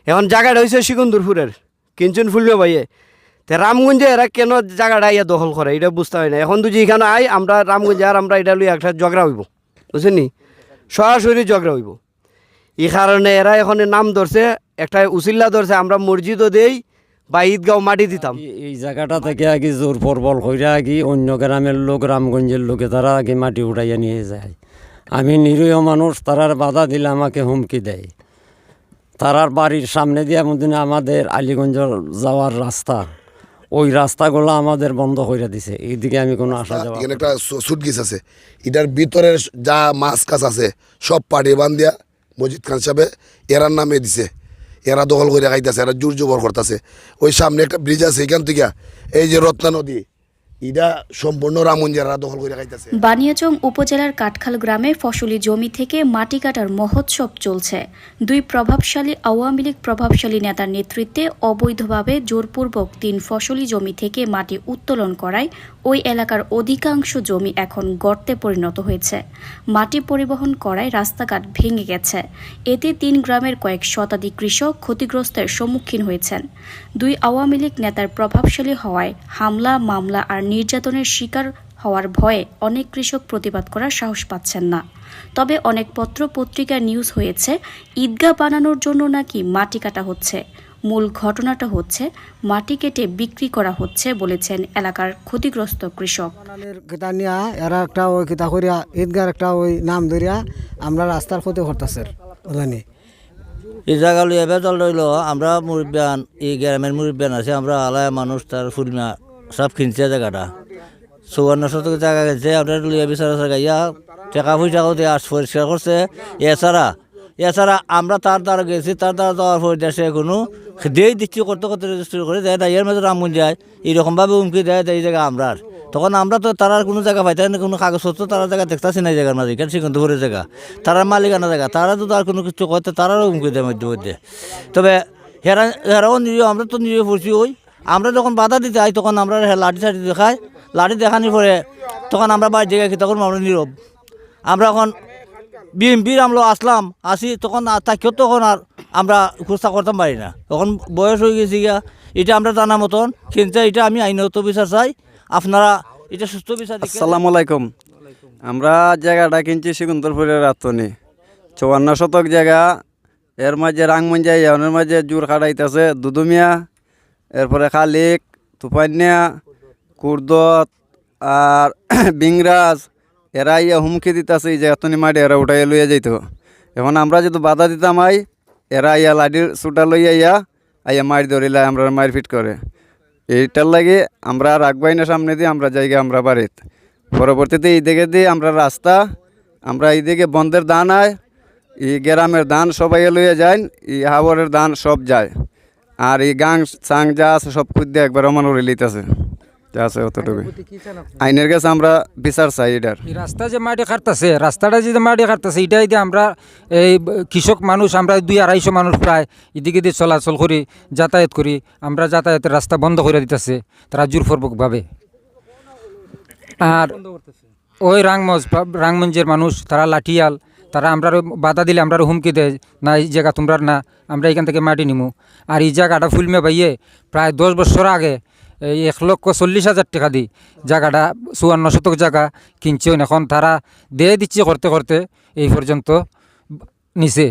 এখন জায়গাটা হয়েছে সিকন্দরপুরের কিঞ্চন ফুলবে ভাইয়ে তে রামগঞ্জে এরা কেন জায়গাটা ইয়া দখল করে এটা বুঝতে হয় না। এখন যদি এখানে আই আমরা রামগঞ্জে আর আমরা এটা লই একটা ঝগড়া হইব, বুঝছেন নি, সরাসরি ঝগড়া হইব। এই কারণে এরা এখন নাম ধরছে, একটা উচিল্লা ধরছে, আমরা মসজিদও দেই বা ঈদগাঁও মাটি দিতাম। এই জায়গাটা থেকে আগে জোর প্রবল হইরা আগে অন্য গ্রামের লোক, রামগঞ্জের লোকে তারা আগে মাটি উঠাইয়া নিয়ে যায়। আমি নিরীহ মানুষ, তারার বাধা দিলে আমাকে হুমকি দেয়। তারার বাড়ির সামনে দিয়ে আমাদের আলীগঞ্জ যাওয়ার রাস্তা, ওই রাস্তাগুলো আমাদের বন্ধ করে দিছে। এইদিকে আমি কোনো আসা যাওয়া। এখানে একটা সুটকেস আছে, এটার ভিতরের যা মাছ কাছ আছে সব পাটি বান্ধিয়া মজিদ খান সাহেব এরার নামে দিছে। এরা দখল করে খাইতেছে, এরা জোর জবর করতেছে। ওই সামনে একটা ব্রিজ আছে, এখান থেকে এই যে রত্না নদী, এটা সম্পূর্ণ রামগঞ্জেরা দখল করে খাইতেছে। বানিয়াচং উপজেলার কাঠখাল গ্রামে ফসলি জমি থেকে মাটি কাটার মহোৎসব চলছে। দুই প্রভাবশালী আওয়ামী লীগ প্রভাবশালী নেতার নেতৃত্বে অবৈধভাবে জোরপূর্বক 3 ফসলি জমি থেকে মাটি উত্তোলন করায় ওই এলাকার অধিকাংশ জমি এখন গর্তে পরিণত হয়েছে। মাটি পরিবহন করায় রাস্তাঘাট ভেঙে গেছে। এতে 3 গ্রামের কয়েক শতাধিক কৃষক ক্ষতিগ্রস্তের সম্মুখীন হয়েছেন। দুই আওয়ামী লীগ নেতার প্রভাবশালী হওয়ায় হামলা, মামলা আর নির্যাতনের শিকার হওয়ার ভয়ে অনেক কৃষক প্রতিবাদ করার সাহস পাচ্ছেন না। তবে অনেক পত্র পত্রিকার নিউজ হয়েছে ঈদগাহ বানানোর জন্য নাকি মাটি কাটা হচ্ছে। মূল ঘটনাটা হচ্ছে মাটি কেটে বিক্রি করা হচ্ছে বলেছেন এলাকার ক্ষতিগ্রস্ত কৃষক। এরা একটা ওই কিতা করিয়া ঈদগার একটা ওই নাম ধরিয়া আমরা রাস্তার ক্ষতি করতেছে। এই জায়গা লইয়া বেদল রইল, আমরা মুরব্বান, এই গ্রামের মুরব্বান আছে, আমরা আলায় মানুষ, তার ফুলমা সব কিনছে জায়গাটা 54 শতক জায়গা গেছে। আপনার লইয়া বিচার গাইয়া টাকা পয়সা করতে পরিষ্কার করছে। এছাড়া আমরা তার দ্বারা গেছি, তার দ্বারা দেওয়ার পর দেশে কোনো দিয়েই দিচ্ছি করতে করতে রেজিস্ট্রি করে দেয়, তাই এর মধ্যে রামগঞ্জ যায় এইরকমভাবে হুমকি দেয় এই জায়গা আমরা। তখন আমরা তো তার কোনো জায়গা পাইতাম না, কোনো কাগজপত্র তারা জায়গা দেখতেছি না এই জায়গার মাঝে, কেন সিকন্দপুরের জায়গা, তারার মালিকানা জায়গা, তারা তো তার কোনো কিছু করতে তারারও হুমকি দেয় মধ্যে মধ্যে। তবে হেরাও নিয়ে আমরা তো নিয়ে পড়ছি। ওই আমরা যখন বাধা দিতে আই তখন আমরা লাঠি টাঠি দেখাই, লাঠি দেখানোর পরে তখন আমরা বাড়ির জায়গায় কি তখন আমরা নীরব। আমরা এখন বিএমপির আমরা আসলাম, আসি তখন তাকেও তখন আর আমরা খুঁজতা করতাম পারি না, তখন বয়স হয়ে গেছি গিয়া। এটা আমরা জানা মতন কিন্তু এটা আমি আইনত বিচার চাই, আপনারা এটা সুস্থ বিচার। আসসালামু আলাইকুম। আমরা জায়গাটা কিনছি সিকন্দরপুরের রাতনি 54 শতক জায়গা। এর মাঝে রামগঞ্জ এর মাঝে জোর খাটাইতেছে দুদুমিয়া, এরপরে খালিক, তুপান্যা, কুর্দত আর বিংরাজ, এরা ইয়া হুমকি দিতেছে এই যে এতনি মাটি এরা উঠাইয়া লইয়া যাইত। এখন আমরা যদি বাধা দিতাম এরা ইয়া লাঠির চুটা লইয়া আইয়া মারি ধরিলে আমরা মারপিট করে। এইটার লাগে আমরা রাখবাই না সামনে দিয়ে আমরা জায়গা আমরা বাড়িত। পরবর্তীতে এই দিকে দিয়ে আমরা রাস্তা, আমরা এইদিকে বন্ধের ধান আয়, এই গ্রামের ধান সবাই লইয়া যায়, এই হাবরের ধান সব যায়। আর এই গাং চাং যা আছে সব খুঁজতে একবার অমান উড়ে লিতেছে যা আছে অতটুকু। আইনের কাছে আমরা বিচার চাই এটার। রাস্তা যে মাটি কাটতেছে, রাস্তাটা যে মাটি কাটতেছে, এটাই দিয়ে আমরা এই কৃষক মানুষ, আমরা 200-250 মানুষ প্রায় এদিকে দিয়ে চলাচল করি, যাতায়াত করি। আমরা যাতায়াতের রাস্তা বন্ধ করে দিতেছে তারা জোরপূর্বকভাবে। আর ওই রাংগঞ্জের মানুষ তারা লাঠিয়াল, তারা আমরা বাধা দিলে আমরা হুমকি দেয়, না এই জায়গা তোমরা না, আমরা এখান থেকে মাটি নিমু। আর এই জায়গাটা ফুলমে পাইয়ে প্রায় 10 বছর আগে এই 1,40,000 টাকা দিই জায়গাটা 54 শতক জায়গা কিনছে। এখন তারা দিয়ে দিচ্ছে করতে করতে এই পর্যন্ত নিছে।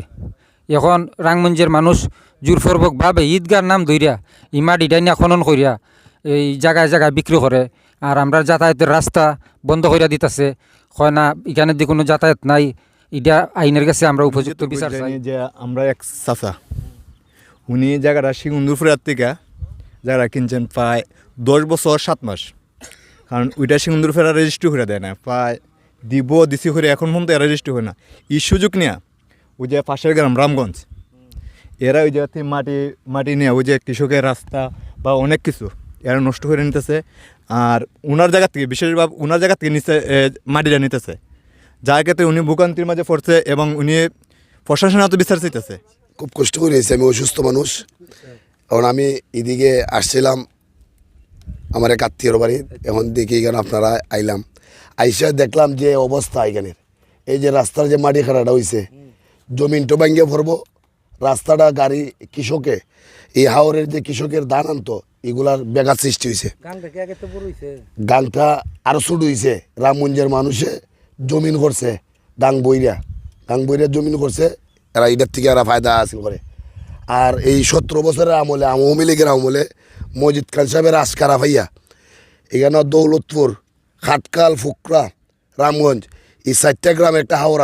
এখন রাংগঞ্জের মানুষ জোরপূর্বকভাবে ঈদগার নাম ধরিয়া এই মাটিটা নিয়ে খনন করিয়া এই জায়গায় জায়গায় বিক্রি করে। আর আমরা যাতায়াতের রাস্তা বন্ধ করিয়া দিতেছে, হয় না এখানে দিয়ে কোনো যাতায়াত নাই। এটা আইনের কাছে আমরা উপযুক্ত বিচার চাই। যে আমরা এক চাচা, উনি জায়গাটা সিকন্দরপুরের থেকে জায়গা কিনছেন প্রায় 10 বছর 7 মাস। কারণ ওইটা সিকন্দরপুর রেজিস্ট্রি করে দেয় না, প্রায় দিছি করে এখন পর্যন্ত রেজিস্ট্রি হয় না। এই সুযোগ নেওয়া ওই যে পাশের গ্রাম রামগঞ্জ, এরা ওই জায়গাতে মাটি নিয়ে ওই যে কৃষকের রাস্তা বা অনেক কিছু এরা নষ্ট করে নিতেছে। আর ওনার জায়গা থেকে বিশেষভাবে ওনার জায়গা থেকে মাটিটা নিতেছে, যার ক্ষেত্রে উনি ভোগান্তির মাঝে পড়ছে এবং উনি প্রশাসনের হাতে বিচার চাইতেছে। খুব কষ্ট করে এসেছি, আমি অসুস্থ মানুষ। এখন আমি এদিকে আসছিলাম আমার এক আত্মীয়র বাড়ি, এখন দেখি এখানে আপনারা আইলাম, আইসা দেখলাম যে অবস্থা এখানের। এই যে রাস্তার যে মাটি খাড়াটা হয়েছে, জমিনটা ভাঙ্গিয়ে ভরবো, রাস্তাটা গাড়ি কৃষকে এই হাওরের যে কৃষকের ধান আনতো এগুলার ব্যাঘাত সৃষ্টি হয়েছে। গাংটা আরো ছোট হয়েছে। রামগঞ্জের মানুষে জমিন করছে গাং বইরা জমিন করছে, এরা এটার থেকে এরা ফায়দা হাসিল করে। আর এই 17 বছরের আমলে আওয়ামী লীগের আমলে মজিদ খান সাহেবের আশকারা ভাইয়া এখানে দৌলতপুর, খাটকাল, ফুকরা, রামগঞ্জ এই 4টা গ্রামে একটা হাওর